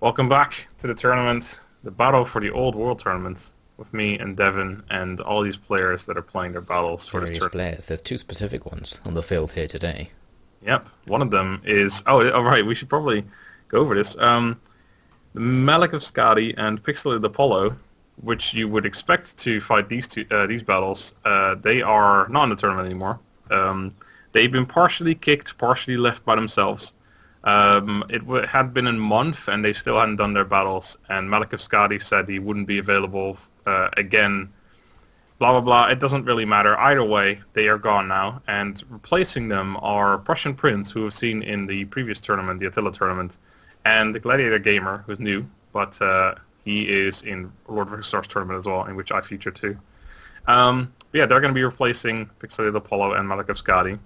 Welcome back to the tournament, the Battle for the Old World tournament, with me and Devin and all these players that are playing their battles for this tournament. Players. There's two specific ones on the field here today. Yep, one of them is... Oh, right, we should probably go over this. The Malakith Skadi and PixelatedApollo, which you would expect to fight these battles, they are not in the tournament anymore. They've been partially kicked, partially left by themselves. It had been a month and they still hadn't done their battles, and Malakith Skadi said he wouldn't be available again. Blah blah blah, it doesn't really matter. Either way, they are gone now, and replacing them are Prussian Prince, who we've seen in the previous tournament, the Attila tournament, and the Gladiator Gamer, who's new, but he is in Lord of the Stars tournament as well, in which I feature too. Yeah, they're going to be replacing PixelatedApollo and Malakith Skadi.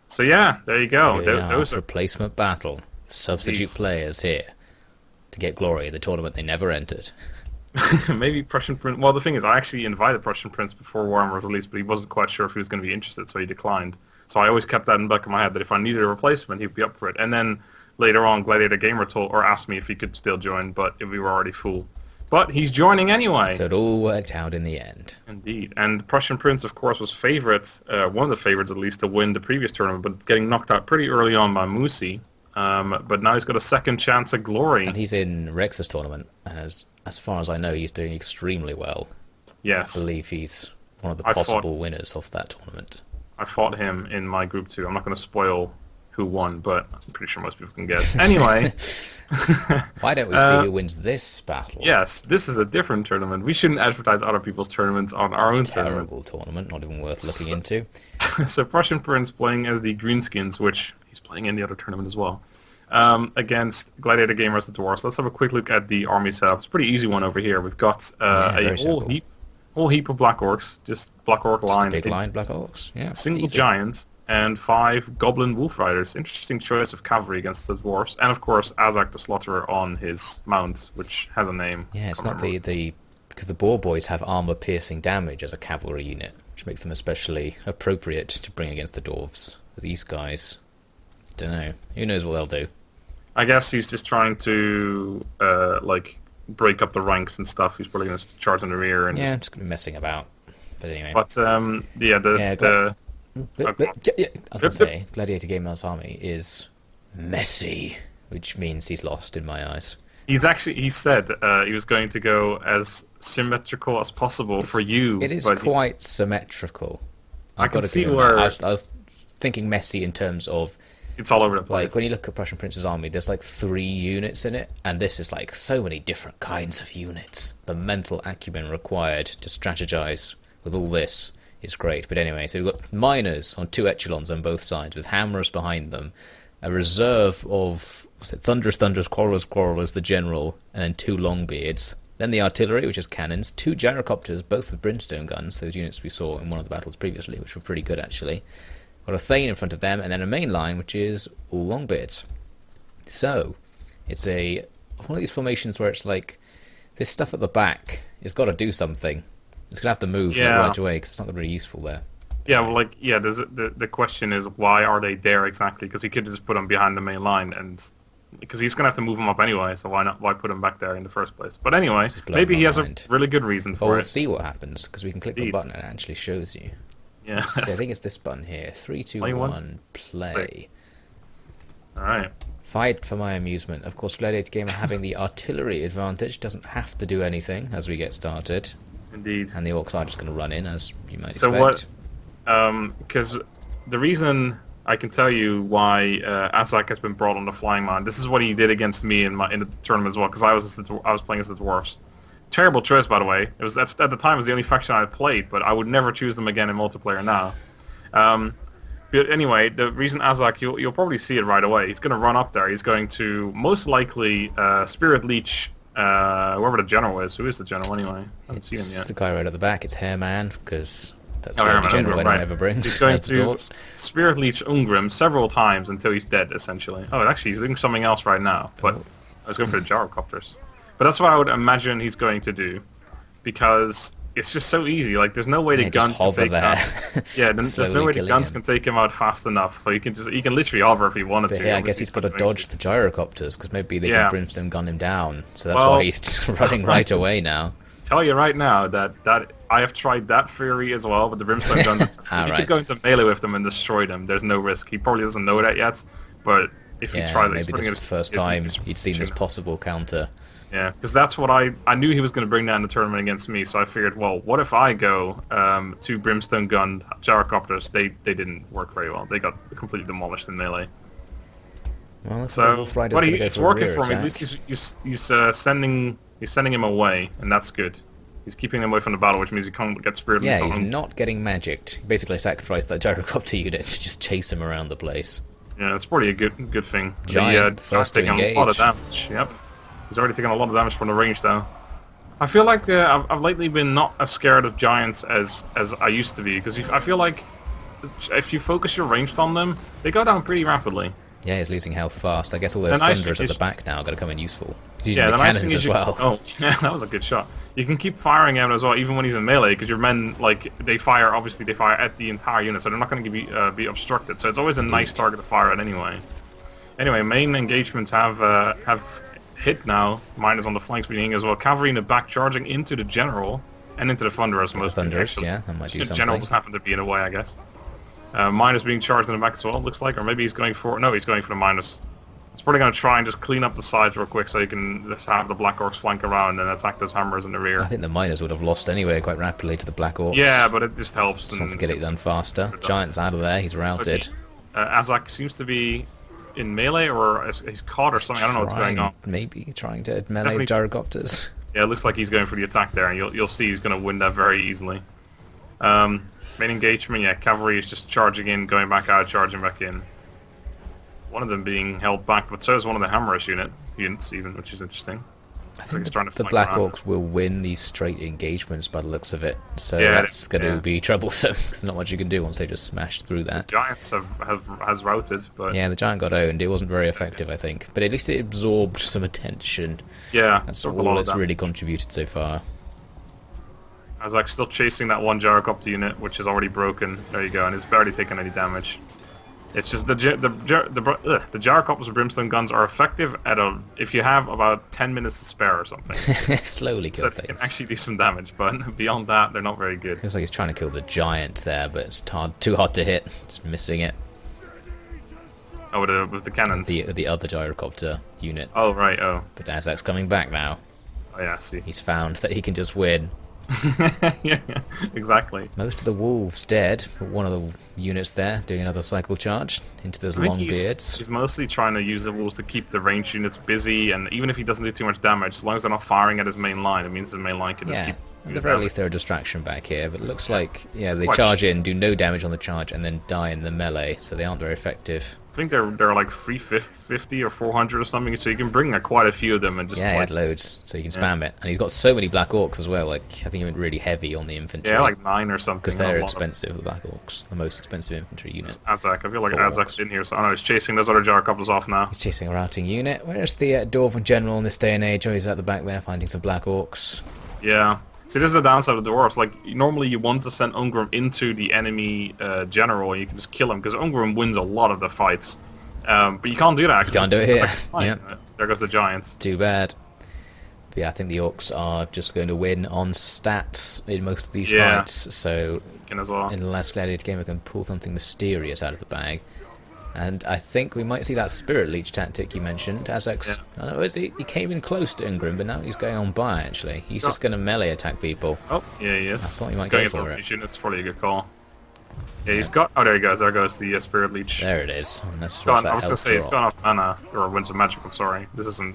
So yeah, there you go. Those are replacement battle. Substitute players here to get glory, the tournament they never entered. Maybe Prussian Prince... Well, the thing is, I actually invited Prussian Prince before Warhammer was released, but he wasn't quite sure if he was going to be interested, so he declined. So I always kept that in the back of my head, that if I needed a replacement, he'd be up for it. And then later on, Gladiator Gamer asked me if he could still join, but we were already full. But he's joining anyway. So it all worked out in the end. Indeed. And Prussian Prince, of course, was one of the favorites at least, to win the previous tournament, but getting knocked out pretty early on by Musi. But now he's got a second chance at glory. And he's in Rex's tournament, and as far as I know, he's doing extremely well. Yes. I believe he's one of the possible winners of that tournament. I fought him in my group too. I'm not going to spoil who won, but I'm pretty sure most people can guess. Anyway. Why don't we see who wins this battle? Yes, this is a different tournament. We shouldn't advertise other people's tournaments on our own tournament. Terrible tournament, not even worth looking into. So Prussian Prince playing as the Greenskins, which he's playing in the other tournament as well, against Gladiator Gamer as the Dwarves. Let's have a quick look at the army setup. It's a pretty easy one over here. We've got a whole heap of Black Orcs, just Black Orc line. Just a big line, Black Orcs, yeah. Single giant. And 5 Goblin Wolf Riders. Interesting choice of cavalry against the dwarves. And of course, Azak the Slaughterer on his mount, which has a name. Yeah, it's not because the Boar Boys have armor-piercing damage as a cavalry unit, which makes them especially appropriate to bring against the dwarves. These guys, don't know. Who knows what they'll do? I guess he's just trying to break up the ranks and stuff. He's probably going to charge in the rear and just going to be messing about. But anyway. But I was going to say, Gladiator Gamer's army is messy, which means he's lost in my eyes. He said he was going to go as symmetrical as possible for you. It is quite symmetrical. I can see where... I was thinking messy in terms of... It's all over the place. Like, when you look at Prussian Prince's army, there's like 3 units in it, and this is like so many different kinds of units. The mental acumen required to strategize with all this is great. But anyway, so we've got miners on 2 echelons on both sides with hammers behind them, a reserve of Thunderous, Quarrelers, the general, and then 2 Longbeards. Then the artillery, which is cannons, 2 gyrocopters, both with brimstone guns, those units we saw in one of the battles previously, which were pretty good actually. Got a Thane in front of them, and then a main line, which is all Longbeards. So, it's one of these formations where it's like, this stuff at the back has got to do something. It's going to have to move right away, because it's not going to be useful there. Yeah, well, the question is, why are they there exactly? Because he could just put them behind the main line, and because he's going to have to move them up anyway, so why put them back there in the first place? But anyway, maybe he has a really good reason for it. We'll see what happens, because we can click the button and it actually shows you. Yeah. So I think it's this button here. 3, 2, 1, play. Alright. Fight for my amusement. Of course, Gladiator Gamer having the artillery advantage doesn't have to do anything as we get started. Indeed. And the orcs are just going to run in, as you might expect. So what... because the reason I can tell you why Azak has been brought on the flying man, this is what he did against me in the tournament as well, because I was playing as the dwarves. Terrible choice, by the way. It was at the time it was the only faction I had played, but I would never choose them again in multiplayer now. But anyway, the reason Azak, you'll probably see it right away. He's going to run up there. He's going to most likely Spirit Leech whoever the general is. Who is the general anyway? I haven't seen him yet. It's the guy right at the back. It's Hairman, because that's the general anyone ever brings. He's going to Spirit Leech Ungrim several times until he's dead, essentially. Oh, actually, he's doing something else right now. But I was going for the gyrocopters. But that's what I would imagine he's going to do, because it's just so easy. Like, there's no way the Yeah, guns just can hover take there. Yeah, there's no Slowly way the killing guns him. can take him out fast enough. So he can literally hover if he wanted But to. yeah, I Obviously, guess he's got to dodge the gyrocopters, because maybe they Yeah. can brimstone gun him down. So that's Well, why he's running right away now. Tell you right now that I have tried that theory as well with the brimstone guns. If you right. could go into melee with them and destroy them, there's no risk. He probably doesn't know that yet, but if you Yeah, try that, maybe this is the first time he'd seen this possible counter. Yeah, because that's what I knew he was going to bring that in the tournament against me, so I figured, well, what if I go to brimstone gunned gyrocopters? They didn't work very well. They got completely demolished in melee. Well, that's So, but it's working for me. At attack. least he's sending him away, and that's good. He's keeping him away from the battle, which means he can't get spirit Yeah, leads on he's him. not getting magicked. He basically sacrificed that gyrocopter unit to just chase him around the place. Yeah, that's probably a good thing. Giant, The first to taking a lot of engage. damage. Yep, he's already taken a lot of damage from the range though. I feel like I've lately been not as scared of giants as I used to be, because I feel like if you focus your ranged on them, they go down pretty rapidly. Yeah, he's losing health fast. I guess all those The nice thunders thing at the is- back now are going to come in useful. He's using Yeah, the the nice thing cannons is as you, well. oh, yeah, that was a good shot. You can keep firing at him as well, even when he's in melee, because your men, like, they fire at the entire unit, so they're not going to be obstructed. So it's always a nice target to fire at anyway. Anyway, main engagements have hit now. Mine is on the flanks being as well. Cavalry in the back charging into the general and into the thunderers mostly. Thunderers, actually. yeah, that might do The something. general just happened to be in a way, I guess. Mine is being charged in the back as well, looks like, or maybe he's going for... No, he's going for the minus. He's probably going to try and just clean up the sides real quick so he can just have the Black Orcs flank around and attack those hammers in the rear. I think the miners would have lost anyway quite rapidly to the Black Orcs. Yeah, but it just helps. Just wants to get it done faster. Giant's out of there, he's routed. Azak seems to be in melee, or he's caught or something. I don't know what's going on. Maybe trying to melee gyrocopters. Yeah, it looks like he's going for the attack there, and you'll see he's going to win that very easily. Main engagement, yeah, cavalry is just charging in, going back out, charging back in. One of them being held back, but so is one of the hammerish units even, which is interesting. I Looks like think he's trying to the flank Black around. Orcs will win these straight engagements by the looks of it, so Yeah, that's going to be troublesome. There's not much you can do once they just smash through that. Giants has routed, but Yeah, the Giant got owned. It wasn't very effective, I think, but at least it absorbed some attention. yeah, That's took a lot all of it's damage. really contributed so far. Azak still chasing that one gyrocopter unit, which is already broken. There you go, and it's barely taken any damage. It's just the gyrocopters and brimstone guns are effective if you have about 10 minutes to spare or something. Slowly So kill they can things. actually do some damage, but beyond that, they're not very good. Looks like he's trying to kill the Giant there, but it's too hard to hit. Just missing it. Oh, with the cannons. The other gyrocopter unit. Oh, right, oh. But Azak's coming back now. Oh, yeah, I see. He's found that he can just win. Yeah, exactly. Most of the wolves dead, but one of the units there doing another cycle charge into those I think long beards. he's mostly trying to use the wolves to keep the ranged units busy, and even if he doesn't do too much damage, as long as they're not firing at his main line, it means his main line can just Yeah, keep... at the very least they're a distraction back here, but it looks like, yeah, they Quite charge in, do no damage on the charge, and then die in the melee, so they aren't very effective. I think they're like 350 or 400 or something, so you can bring quite a few of them and just Yeah, he like... had loads, so you can spam it. And he's got so many Black Orcs as well, like, I think he went really heavy on the infantry. Yeah, like 9 or something. because a they're lot of- expensive, the Black Orcs, the most expensive infantry unit. Azak, I feel like Four Azak's in here, so I don't know, he's chasing those other gyrocopters off now. He's chasing a routing unit. Where's the Dwarven general in this day and age? Oh, he's at the back there finding some Black Orcs. Yeah. See, this is the downside of the dwarves. Like, normally you want to send Ungrim into the enemy general, and you can just kill him, because Ungrim wins a lot of the fights. But you can't do that. You can't do it here. Yep. There goes the giants. Too bad. But yeah, I think the Orcs are just going to win on stats in most of these fights, so Can as well. in the last Gladiator Gamer can pull something mysterious out of the bag. And I think we might see that Spirit Leech tactic you mentioned. Azek's, I don't know, he came in close to Ungrim, but now he's going on by, actually. He's just going to melee attack people. Oh, yeah, he is. I thought he might Going go for into it. region, it's probably a good call. Yeah, he's got... Oh, there he goes. There goes the Spirit Leech. There it is. And that's Gone, that I was going to health say, he's drop. gone off mana, or Winds of Magic, I'm sorry. This isn't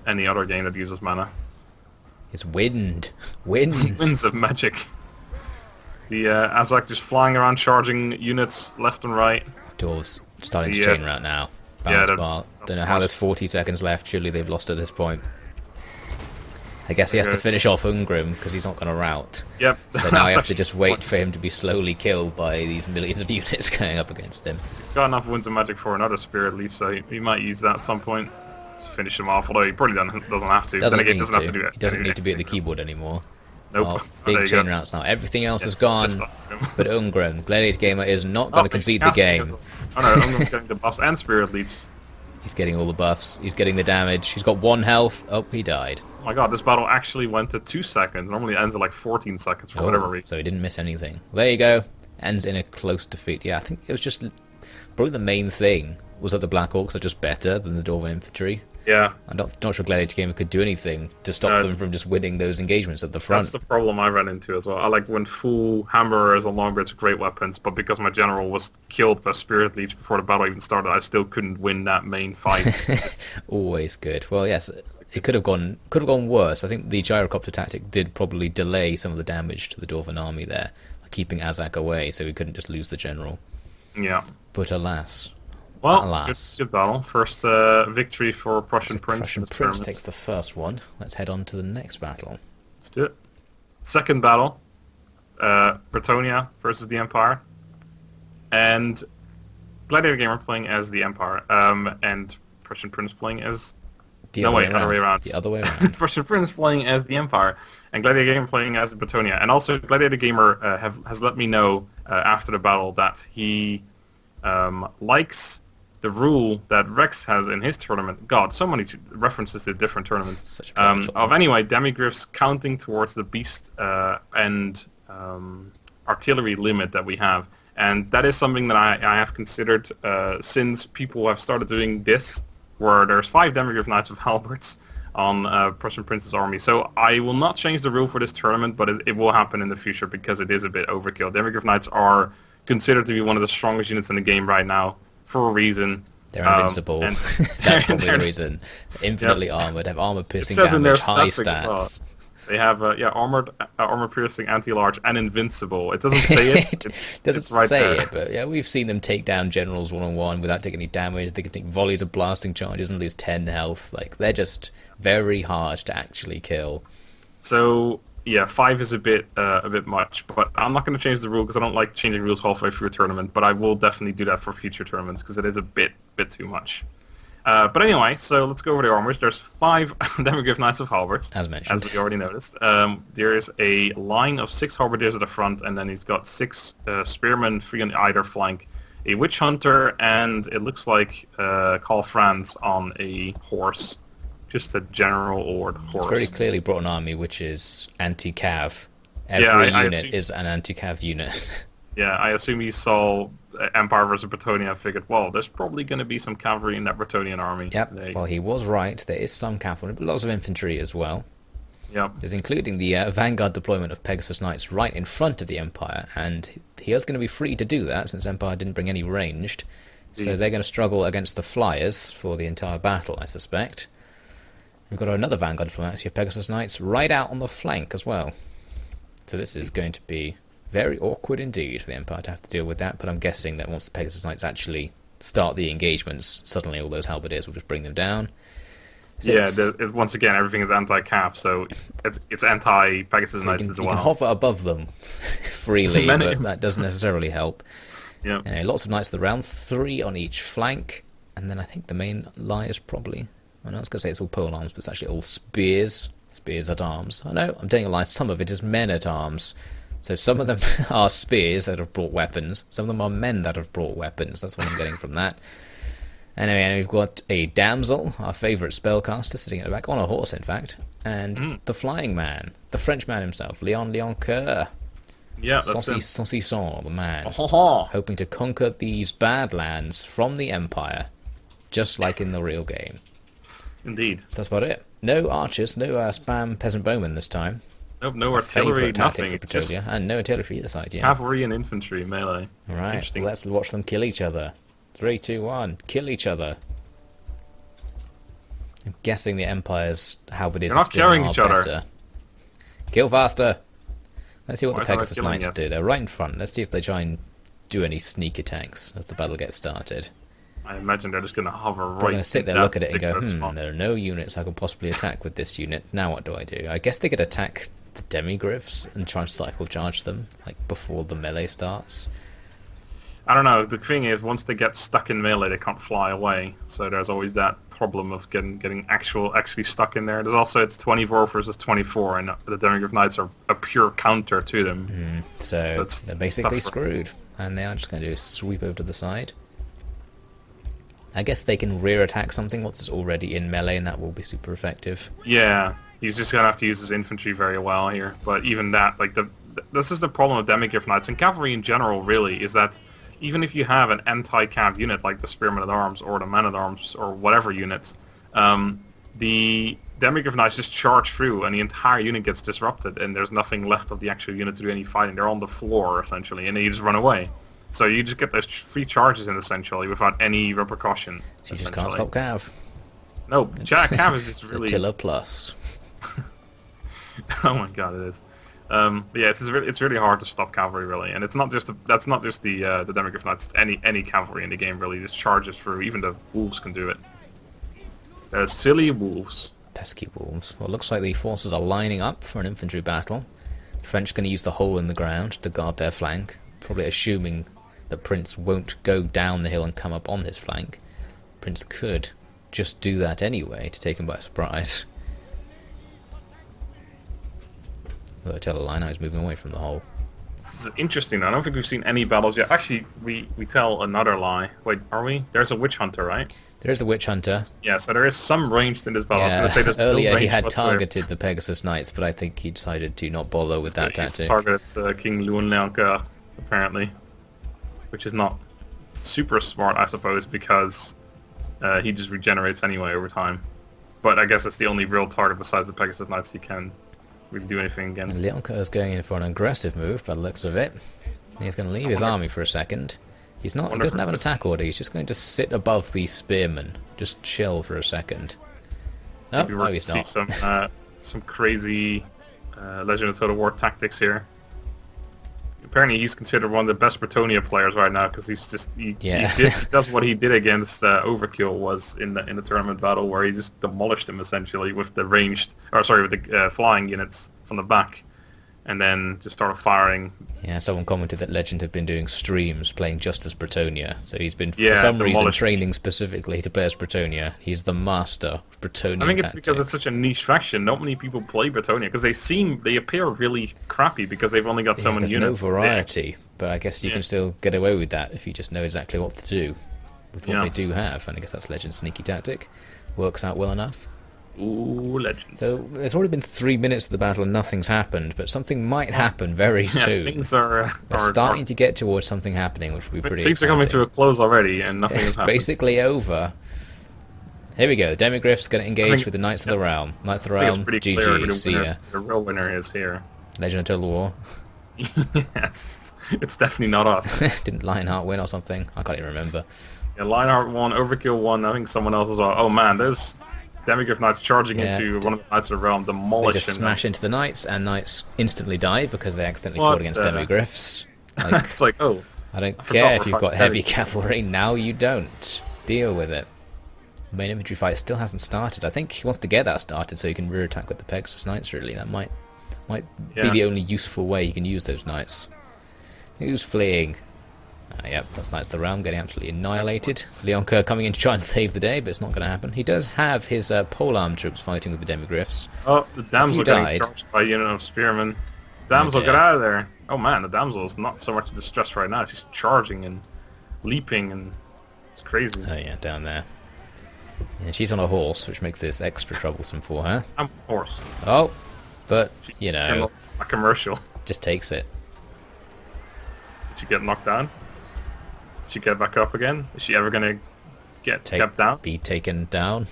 any other game that uses mana. It's wind. Wind. Winds of Magic. The Azak just flying around, charging units left and right. Dwarves starting to Yeah. chain right now. Yeah, Bounce bar. Don't know how there's 40 seconds left. Surely they've lost at this point. I guess he has to Yes. finish off Ungrim because he's not going to rout. Yep. So now I That's have to actually just wait for him to be slowly killed by these millions of units going up against him. He's got enough Winds of Magic for another Spirit Leech, so he might use that at some point. Just finish him off, although he probably doesn't have to. Doesn't Then again, need doesn't to. have to do it. He doesn't need to be at the keyboard anymore. Nope. Oh, There big you chain go. routes now. Everything else Yeah, is gone, just but Ungrim, Gladiator Gamer, is not going to concede the casting game. as well. Oh no, I'm getting the buffs and spirit leads. He's getting all the buffs. He's getting the damage. He's got 1 health. Oh, he died. Oh my god, this battle actually went to 2 seconds. Normally it ends at like 14 seconds for whatever reason. So he didn't miss anything. There you go. Ends in a close defeat. Yeah, I think it was just... Probably the main thing was that the Black Orcs are just better than the Dwarven Infantry. Yeah. I'm not sure Gladiator Gamer could do anything to stop them from just winning those engagements at the front. That's the problem I ran into as well. I like when full hammerers and longbeards are great weapons, but because my general was killed by spirit leech before the battle even started, I still couldn't win that main fight. Always good. Well, yes, it could have gone worse. I think the gyrocopter tactic did probably delay some of the damage to the Dwarven army there, keeping Azak away, so we couldn't just lose the general. Yeah. But alas. Well, alas. Good battle. First victory for Prussian Prince. Prussian Prince takes the first one. Let's head on to the next battle. Let's do it. Second battle, Bretonnia versus the Empire. And Gladiator Gamer playing as the Empire, and Prussian Prince playing as... other way around. The other way around. Prussian Prince playing as the Empire, and Gladiator Gamer playing as Bretonnia. And also, Gladiator Gamer has let me know after the battle that he likes the rule that Rex has in his tournament. God, so many references to different tournaments. Of anyway, demigryphs counting towards the beast and artillery limit that we have. And that is something that I have considered since people have started doing this, where there's 5 demigryph Knights of Halberds on Prussian Prince's army. So I will not change the rule for this tournament, but it will happen in the future because it is a bit overkill. Demigryph Knights are considered to be one of the strongest units in the game right now for a reason. They're invincible. That's probably the reason. Infinitely armored, have armor-piercing damage, high stats. They have armor-piercing, anti-large, and invincible. It doesn't say it. It doesn't say it, but yeah, we've seen them take down generals one-on-one without taking any damage. They can take volleys of blasting charges and lose 10 health. Like, they're just very hard to actually kill. So... yeah, 5 is a bit much, but I'm not going to change the rule because I don't like changing rules halfway through a tournament, but I will definitely do that for future tournaments because it is a bit too much. But anyway, so let's go over the armors. There's 5 Demigryph Knights of Halberds, as mentioned. as we already noticed. There is a line of 6 Halberdiers at the front, and then he's got 6 Spearmen, 3 on either flank, a Witch Hunter, and it looks like Karl Franz on a horse. Just a general or horse. It's very clearly brought an army which is anti-cav. Every unit is an anti-cav unit. Yeah, I assume you saw Empire versus Bretonnia and figured, well, there's probably going to be some cavalry in that Bretonian army. Yep, well, he was right. There is some cavalry, but lots of infantry as well. Yep. There's including the Vanguard deployment of Pegasus Knights right in front of the Empire, and he is going to be free to do that since Empire didn't bring any ranged. So they're going to struggle against the flyers for the entire battle, I suspect. We've got another Vanguard diplomacy of Pegasus Knights right out on the flank as well. So this is going to be very awkward indeed for the Empire to have to deal with that, but I'm guessing that once the Pegasus Knights actually start the engagements, suddenly all those halberdiers will just bring them down. So once again, everything is anti-cap, so it's anti-Pegasus Knights as well. You can hover above them freely, but that doesn't necessarily help. Yeah. Anyway, lots of Knights of the Round, 3 on each flank, and then I think the main lie is probably... I was going to say it's all pole arms, but it's actually all spears at arms. I know, I'm telling a lie, some of it is men at arms. So some of them are spears that have brought weapons, some of them are men that have brought weapons. That's what I'm getting from that. Anyway, and we've got a damsel, our favourite spellcaster, sitting at the back, on a horse in fact, and the flying man, the Frenchman himself, Leon Coeur. Yeah, that's him. Saucisson, the man, hoping to conquer these badlands from the Empire, just like in the real game. Indeed. So that's about it. No archers, no spam peasant bowmen this time. Nope, no artillery, nothing. And no artillery for either side, yeah. Cavalry and infantry, melee. Alright, well, let's watch them kill each other. 3, 2, 1, kill each other. I'm guessing the Empire's halberdiers are not killing each other. Kill faster! Let's see what the Pegasus Knights do. They're right in front. Let's see if they try and do any sneak attacks as the battle gets started. I imagine they're just going to hover right. They're going to sit there, look at it, and go, there are no units I can possibly attack with this unit. Now what do I do? I guess they could attack the demigryphs and try and cycle charge them, like before the melee starts. I don't know. The thing is, once they get stuck in melee, they can't fly away. So there's always that problem of getting actually stuck in there. There's also it's 24 versus 24, and the Demigryph Knights are a pure counter to them. So they're basically screwed, and they are just going to do a sweep over to the side. I guess they can rear attack something once it's already in melee, and that will be super effective. Yeah, he's just gonna have to use his infantry very well here. But even that, like this is the problem with Demigryph Knights and cavalry in general. Really, is that even if you have an anti-cav unit like the Spearmen at Arms or the Men at Arms or whatever units, the Demigryph Knights just charge through, and the entire unit gets disrupted, and there's nothing left of the actual unit to do any fighting. They're on the floor essentially, and they just run away. So you just get those free charges in essentially without any repercussion. So you just can't stop Cav. No, Cav is just really... Attila plus. Oh my god, it is. Yeah, it's really hard to stop cavalry really, and it's not just that's not just the Demigryph Knights. It's any cavalry in the game really just charges through. Even the wolves can do it. There's silly wolves. Pesky wolves. Well, it looks like the forces are lining up for an infantry battle. The French are going to use the hole in the ground to guard their flank, probably assuming that Prince won't go down the hill and come up on his flank. Prince could just do that anyway to take him by surprise. Although Attila line is moving away from the hole. This is interesting. I don't think we've seen any battles yet. Actually, we tell another lie. Wait, are we? There's a witch hunter, right? There is a witch hunter. Yeah, so there is some ranged in this battle. Yeah, I was going to say there's earlier no he range had whatsoever. targeted the Pegasus Knights, but I think he decided to not bother with that tactic. He's targeted King Luanleanka, apparently, which is not super smart, I suppose, because he just regenerates anyway over time. But I guess it's the only real target besides the Pegasus Knights he can really do anything against. Leonka is going in for an aggressive move by the looks of it. He's going to leave his army for a second. He doesn't have an attack order, he's just going to sit above these spearmen. Just chill for a second. Oh, no, he's not. See some crazy Legend of Total War tactics here. Apparently he's considered one of the best Bretonnia players right now because he does what he did against Overkill was in the tournament battle where he just demolished him essentially with the flying units from the back, and then just started firing. Yeah, someone commented that Legend have been doing streams playing just as Bretonnia, so he's been for some reason training specifically to play as Bretonnia. He's the master of Bretonnia. I think it's because it's such a niche faction. Not many people play Bretonnia because they appear really crappy because they've only got so many units. No variety, but I guess you can still get away with that if you just know exactly what to do with what they do have. And I guess that's Legend's sneaky tactic. Works out well enough. Ooh, Legend. So it's already been 3 minutes of the battle and nothing's happened, but something might happen very soon. Things are starting to get towards something happening, which will be pretty Things exciting. are coming to a close already, and nothing has happened. It's basically over. Here we go. The Demigryph's going to engage with the Knights of the Realm. Knights of the Realm, GG, see ya. The real winner is here. Legend of Total War. Yes, it's definitely not us. Didn't Lionheart win or something? I can't even remember. Yeah, Lionheart won, Overkill won, I think someone else as well. Oh man, there's Demigryph Knights charging into one of the Knights of the Realm, demolish They just him. smash into the Knights, and Knights instantly die because they accidentally fought against Demigryphs. Like, it's like, oh, I don't care if you've got heavy cavalry, now you don't. Deal with it. The main infantry fight still hasn't started. I think he wants to get that started so he can rear attack with the Pegasus Knights, really. That might be the only useful way you can use those Knights. Who's fleeing? Yep, that's Knights of the Realm getting absolutely annihilated. Leonka coming in to try and save the day, but it's not going to happen. He does have his polearm troops fighting with the Demigryphs. Oh, the damsel getting charged by a unit of spearmen. Damsel, get out of there! Oh man, the damsel is not so much distressed right now. She's charging and leaping, and it's crazy. Oh yeah, down there. Yeah, she's on a horse, which makes this extra troublesome for her. I'm a horse. Oh, but, She's you know... a commercial. Just takes it. Did she get knocked down? Did she get back up again? Is she ever going to get kept down? Be taken down?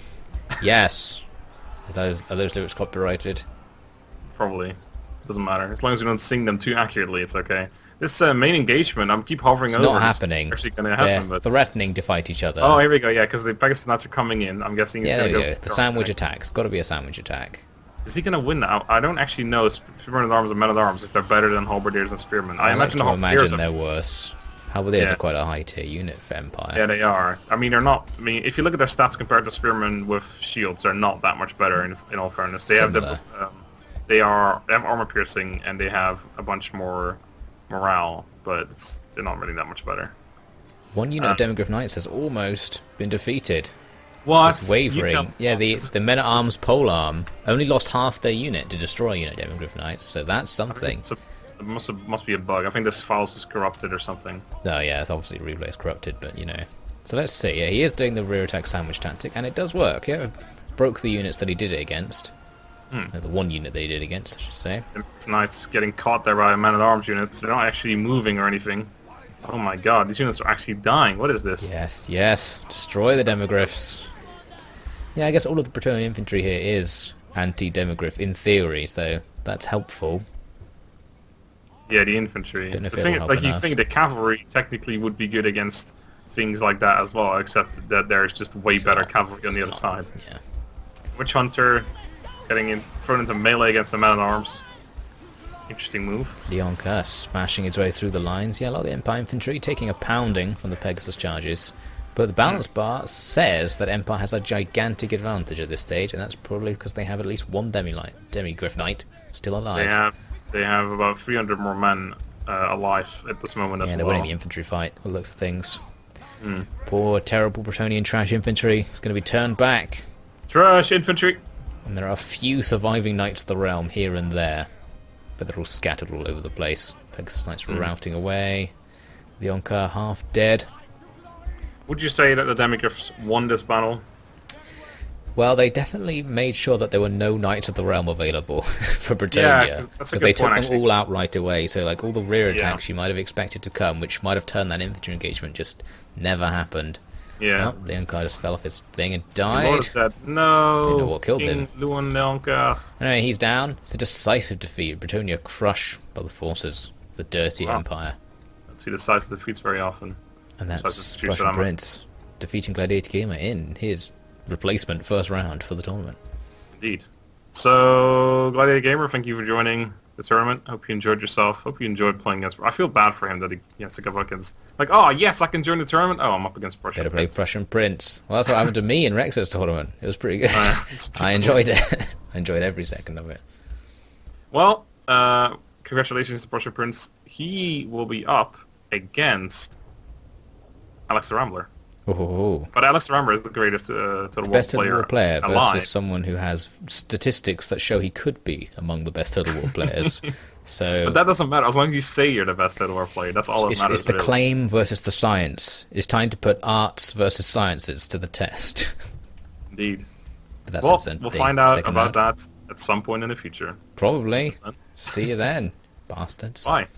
Yes. Are those lyrics copyrighted? Probably. Doesn't matter. As long as you don't sing them too accurately, it's okay. This main engagement, I'm keep hovering over. It's not happening. It's actually going to happen. They're threatening to fight each other. Oh, here we go. Yeah, because the Pegasus Knights are coming in. I'm guessing. Yeah, there we go. The sandwich attack's got to be a sandwich attack. Is he going to win now? I don't actually know Spearmen at Arms and Men at Arms if they're better than Halberdiers and Spearmen. I imagine they're worse. Halberdiers are quite a high tier unit for Empire. Yeah, they are. I mean, they're not. I mean, if you look at their stats compared to Spearmen with shields, they're not that much better. In all fairness, they have they have armor piercing and they have a bunch more morale, but they're not really that much better. One unit of Demigryph Knights has almost been defeated. What? It's wavering. Yeah, the men-at-arms polearm only lost half their unit to destroy unit Demigryph Knights, so that's something. It must be a bug. I think this file's just corrupted or something. Oh yeah, it's obviously replay's corrupted, but you know. So let's see. Yeah, he is doing the rear attack sandwich tactic, and it does work. Yeah, broke the units that he did it against. The one unit that he did against, I should say. The Knights getting caught there by a man-at-arms unit. They're not actually moving or anything. Oh my god, these units are actually dying. What is this? Yes, yes. Destroy the Demigryphs. Yeah, I guess all of the Bretonnian infantry here is anti-Demigryph in theory, so that's helpful. Yeah, the infantry. Don't know if The thing, it'll help like, you enough. think the cavalry technically would be good against things like that as well, except that there's just way better cavalry on the other side. Yeah. Witch Hunter getting thrown into melee against the man-at-arms. Interesting move. Leonka smashing his way through the lines. Yeah, a lot of the Empire infantry taking a pounding from the Pegasus charges. But the balance bar says that Empire has a gigantic advantage at this stage, and that's probably because they have at least one Demigryph Knight still alive. They have about 300 more men alive at this moment as well. Yeah, they're winning the infantry fight, by the looks of things. Poor, terrible Bretonnian trash infantry is going to be turned back. Trash infantry! And there are a few surviving Knights of the Realm here and there, but they're all scattered all over the place. Pegasus Knights routing away. Leonka half dead. Would you say that the Demigryphs won this battle? Well, they definitely made sure that there were no Knights of the Realm available for Bretonnia, because they took them all out right away. So, like, all the rear attacks you might have expected to come, which might have turned that infantry engagement, just never happened. Yeah. Oh, Leonka just fell off his thing and died. No. Didn't know what killed King him. Luan Leonka. Anyway, he's down. It's a decisive defeat. Bretonnia crushed by the forces of the dirty Empire. Don't see the size of defeats very often. And that's Prussian Prince defeating GladiatorGamer in his replacement first round for the tournament. Indeed. So, Gladiator Gamer, thank you for joining the tournament. Hope you enjoyed yourself. Hope you enjoyed playing against... I feel bad for him that he has to go up against... Like, oh, yes, I can join the tournament. Oh, I'm up against Prussian Better play Prince. Prussian Prince. Well, that's what happened to me in Rex's tournament. It was pretty good. I enjoyed it. I enjoyed every second of it. Well, congratulations to Prussian Prince. He will be up against Alex the Rambler. Oh. But Alex the Rambler is the greatest Total War Best player Total War player alive. versus someone who has statistics that show he could be among the best Total War players. So, but that doesn't matter as long as you say you're the best Total War player. That's all that matters. It's the really. claim versus the science. It's time to put arts versus sciences to the test. Indeed. But that's We'll find out about that at some point in the future. Probably. See you then, bastards. Bye.